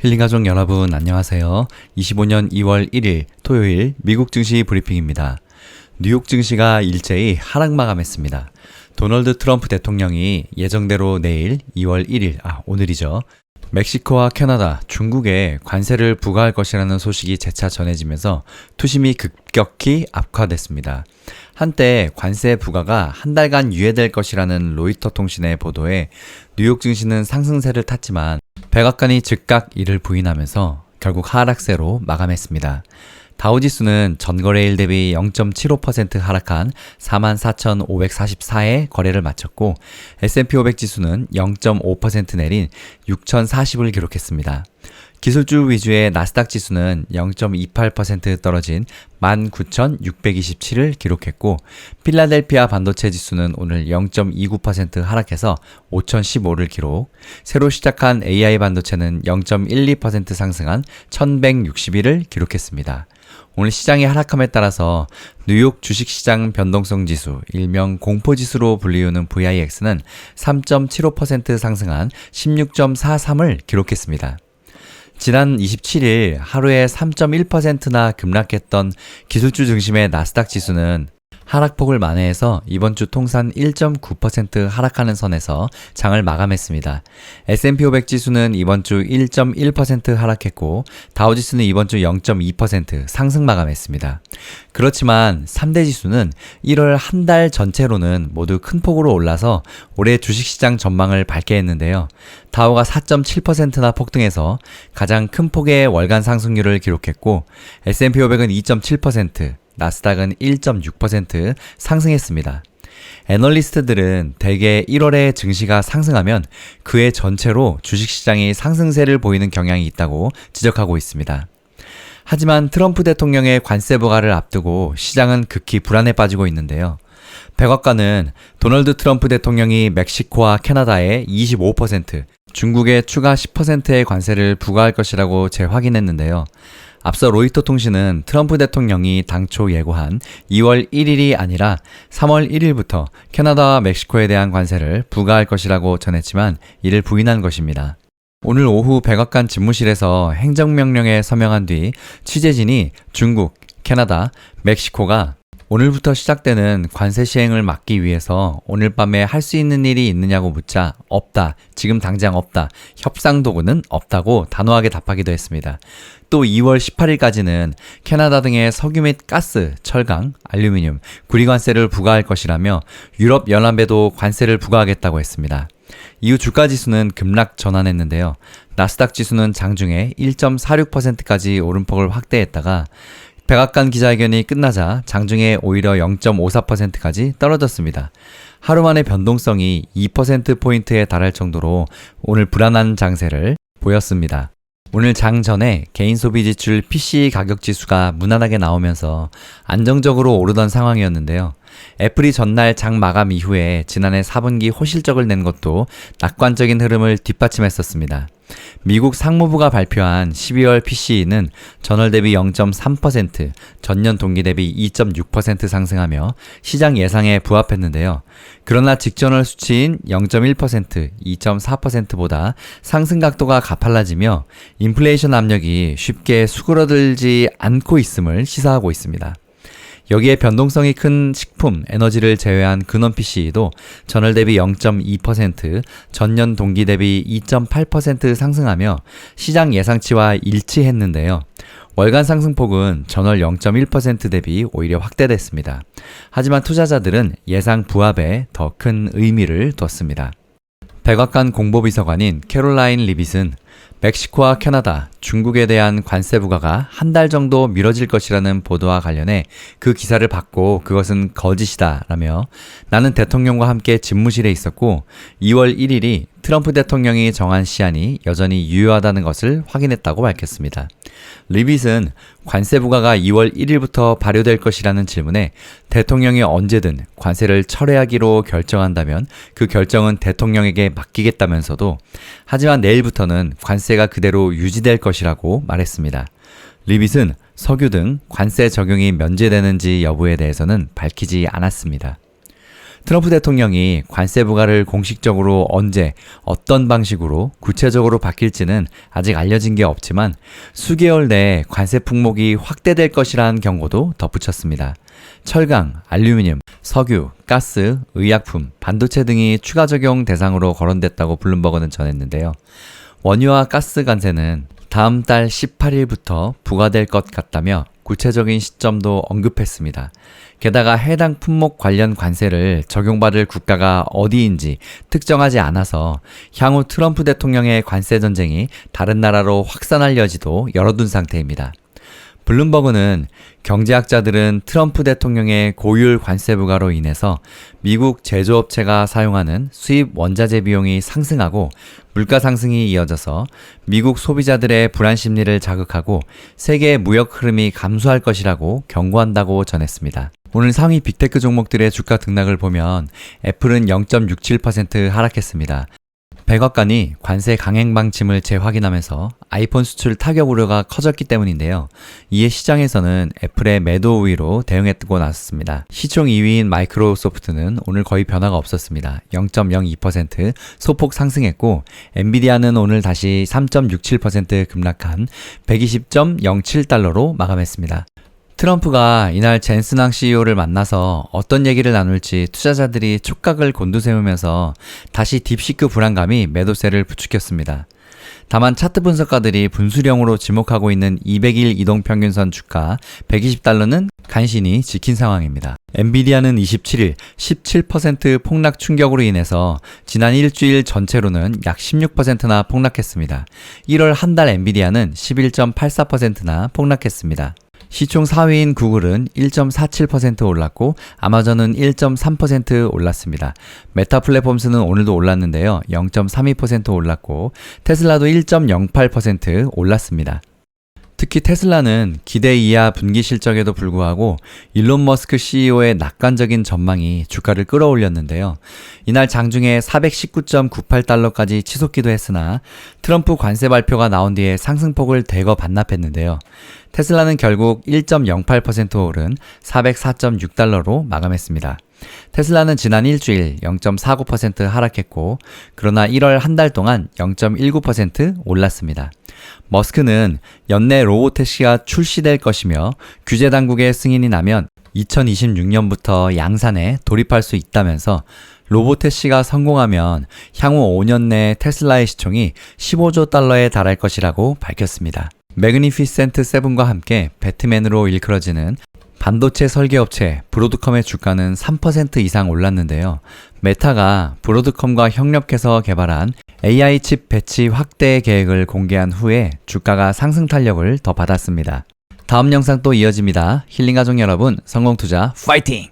힐링가족 여러분 안녕하세요. 25년 2월 1일 토요일 미국 증시 브리핑입니다. 뉴욕 증시가 일제히 하락 마감했습니다. 도널드 트럼프 대통령이 예정대로 내일 2월 1일, 오늘이죠. 멕시코와 캐나다, 중국에 관세를 부과할 것이라는 소식이 재차 전해지면서 투심이 급격히 악화됐습니다. 한때 관세 부과가 한 달간 유예될 것이라는 로이터 통신의 보도에 뉴욕 증시는 상승세를 탔지만 백악관이 즉각 이를 부인하면서 결국 하락세로 마감했습니다. 다우지수는 전거래일 대비 0.75% 하락한 44,544에 거래를 마쳤고 S&P 500 지수는 0.5% 내린 6,040을 기록했습니다. 기술주 위주의 나스닥 지수는 0.28% 떨어진 19,627을 기록했고 필라델피아 반도체 지수는 오늘 0.29% 하락해서 5,015를 기록, 새로 시작한 AI 반도체는 0.12% 상승한 1,161을 기록했습니다. 오늘 시장의 하락함에 따라서 뉴욕 주식시장 변동성 지수, 일명 공포지수로 불리우는 VIX는 3.75% 상승한 16.43을 기록했습니다. 지난 27일 하루에 3.1%나 급락했던 기술주 중심의 나스닥 지수는 하락폭을 만회해서 이번 주 통산 1.9% 하락하는 선에서 장을 마감했습니다. S&P 500 지수는 이번 주 1.1% 하락했고 다우지수는 이번 주 0.2% 상승 마감했습니다. 그렇지만 3대 지수는 1월 한 달 전체로는 모두 큰 폭으로 올라서 올해 주식시장 전망을 밝게 했는데요. 다우가 4.7%나 폭등해서 가장 큰 폭의 월간 상승률을 기록했고 S&P 500은 2.7%, 나스닥은 1.6% 상승했습니다. 애널리스트들은 대개 1월에 증시가 상승하면 그해 전체로 주식시장이 상승세를 보이는 경향이 있다고 지적하고 있습니다. 하지만 트럼프 대통령의 관세 부과를 앞두고 시장은 극히 불안에 빠지고 있는데요. 백악관은 도널드 트럼프 대통령이 멕시코와 캐나다에 25%, 중국에 추가 10%의 관세를 부과할 것이라고 재확인했는데요. 앞서 로이터 통신은 트럼프 대통령이 당초 예고한 2월 1일이 아니라 3월 1일부터 캐나다와 멕시코에 대한 관세를 부과할 것이라고 전했지만 이를 부인한 것입니다. 오늘 오후 백악관 집무실에서 행정명령에 서명한 뒤 취재진이 중국, 캐나다, 멕시코가 오늘부터 시작되는 관세 시행을 막기 위해서 오늘 밤에 할 수 있는 일이 있느냐고 묻자 없다, 지금 당장 없다, 협상 도구는 없다고 단호하게 답하기도 했습니다. 또 2월 18일까지는 캐나다 등의 석유 및 가스, 철강, 알루미늄, 구리 관세를 부과할 것이라며 유럽 연합에도 관세를 부과하겠다고 했습니다. 이후 주가지수는 급락 전환했는데요. 나스닥 지수는 장중에 1.46%까지 오름폭을 확대했다가 백악관 기자회견이 끝나자 장중에 오히려 0.54%까지 떨어졌습니다. 하루 만에 변동성이 2%포인트에 달할 정도로 오늘 불안한 장세를 보였습니다. 오늘 장 전에 개인 소비 지출 PCE 가격 지수가 무난하게 나오면서 안정적으로 오르던 상황이었는데요. 애플이 전날 장 마감 이후에 지난해 4분기 호실적을 낸 것도 낙관적인 흐름을 뒷받침했었습니다. 미국 상무부가 발표한 12월 PCE는 전월 대비 0.3%, 전년 동기 대비 2.6% 상승하며 시장 예상에 부합했는데요. 그러나 직전월 수치인 0.1%, 2.4%보다 상승 각도가 가팔라지며 인플레이션 압력이 쉽게 수그러들지 않고 있음을 시사하고 있습니다. 여기에 변동성이 큰 식품, 에너지를 제외한 근원 PCE도 전월 대비 0.2%, 전년 동기 대비 2.8% 상승하며 시장 예상치와 일치했는데요. 월간 상승폭은 전월 0.1% 대비 오히려 확대됐습니다. 하지만 투자자들은 예상 부합에 더 큰 의미를 뒀습니다. 백악관 공보비서관인 캐롤라인 리빗은 멕시코와 캐나다, 중국에 대한 관세 부과가 한 달 정도 미뤄질 것이라는 보도와 관련해 그 기사를 받고 그것은 거짓이다 라며 나는 대통령과 함께 집무실에 있었고 2월 1일이 트럼프 대통령이 정한 시한이 여전히 유효하다는 것을 확인했다고 밝혔습니다. 리빗은 관세 부과가 2월 1일부터 발효될 것이라는 질문에 대통령이 언제든 관세를 철회하기로 결정한다면 그 결정은 대통령에게 맡기겠다면서도 하지만 내일부터는 관세가 그대로 유지될 것이라고 말했습니다. 리빗은 석유 등 관세 적용이 면제되는지 여부에 대해서는 밝히지 않았습니다. 트럼프 대통령이 관세 부과를 공식적으로 언제, 어떤 방식으로 구체적으로 바뀔지는 아직 알려진 게 없지만 수개월 내에 관세 품목이 확대될 것이라는 경고도 덧붙였습니다. 철강, 알루미늄, 석유, 가스, 의약품, 반도체 등이 추가 적용 대상으로 거론됐다고 블룸버그는 전했는데요. 원유와 가스 관세는 다음 달 18일부터 부과될 것 같다며 구체적인 시점도 언급했습니다. 게다가 해당 품목 관련 관세를 적용받을 국가가 어디인지 특정하지 않아서 향후 트럼프 대통령의 관세 전쟁이 다른 나라로 확산할 여지도 열어둔 상태입니다. 블룸버그는 경제학자들은 트럼프 대통령의 고율 관세 부과로 인해서 미국 제조업체가 사용하는 수입 원자재 비용이 상승하고 물가 상승이 이어져서 미국 소비자들의 불안 심리를 자극하고 세계의 무역 흐름이 감소할 것이라고 경고한다고 전했습니다. 오늘 상위 빅테크 종목들의 주가 등락을 보면 애플은 0.67% 하락했습니다. 백악관이 관세 강행 방침을 재확인하면서 아이폰 수출 타격 우려가 커졌기 때문인데요. 이에 시장에서는 애플의 매도 우위로 대응했고 나섰습니다. 시총 2위인 마이크로소프트는 오늘 거의 변화가 없었습니다. 0.02% 소폭 상승했고 엔비디아는 오늘 다시 3.67% 급락한 120.07달러로 마감했습니다. 트럼프가 이날 젠슨왕 CEO를 만나서 어떤 얘기를 나눌지 투자자들이 촉각을 곤두세우면서 다시 딥시크 불안감이 매도세를 부추겼습니다. 다만 차트 분석가들이 분수령으로 지목하고 있는 200일 이동평균선 주가 120달러는 간신히 지킨 상황입니다. 엔비디아는 27일 17% 폭락 충격으로 인해서 지난 일주일 전체로는 약 16%나 폭락했습니다. 1월 한 달 엔비디아는 11.84%나 폭락했습니다. 시총 4위인 구글은 1.47% 올랐고 아마존은 1.3% 올랐습니다. 메타 플랫폼스는 오늘도 올랐는데요. 0.32% 올랐고 테슬라도 1.08% 올랐습니다. 특히 테슬라는 기대 이하 분기 실적에도 불구하고 일론 머스크 CEO의 낙관적인 전망이 주가를 끌어올렸는데요. 이날 장중에 419.98달러까지 치솟기도 했으나 트럼프 관세 발표가 나온 뒤에 상승폭을 대거 반납했는데요. 테슬라는 결국 1.08% 오른 404.6달러로 마감했습니다. 테슬라는 지난 일주일 0.49% 하락했고 그러나 1월 한 달 동안 0.19% 올랐습니다. 머스크는 연내 로보택시가 출시될 것이며 규제 당국의 승인이 나면 2026년부터 양산에 돌입할 수 있다면서 로보택시가 성공하면 향후 5년 내 테슬라의 시총이 15조 달러에 달할 것이라고 밝혔습니다. 매그니피센트 세븐과 함께 배트맨으로 일컬어지는 반도체 설계업체 브로드컴의 주가는 3% 이상 올랐는데요. 메타가 브로드컴과 협력해서 개발한 AI 칩 배치 확대 계획을 공개한 후에 주가가 상승 탄력을 더 받았습니다. 다음 영상 또 이어집니다. 힐링가족 여러분, 성공투자 파이팅!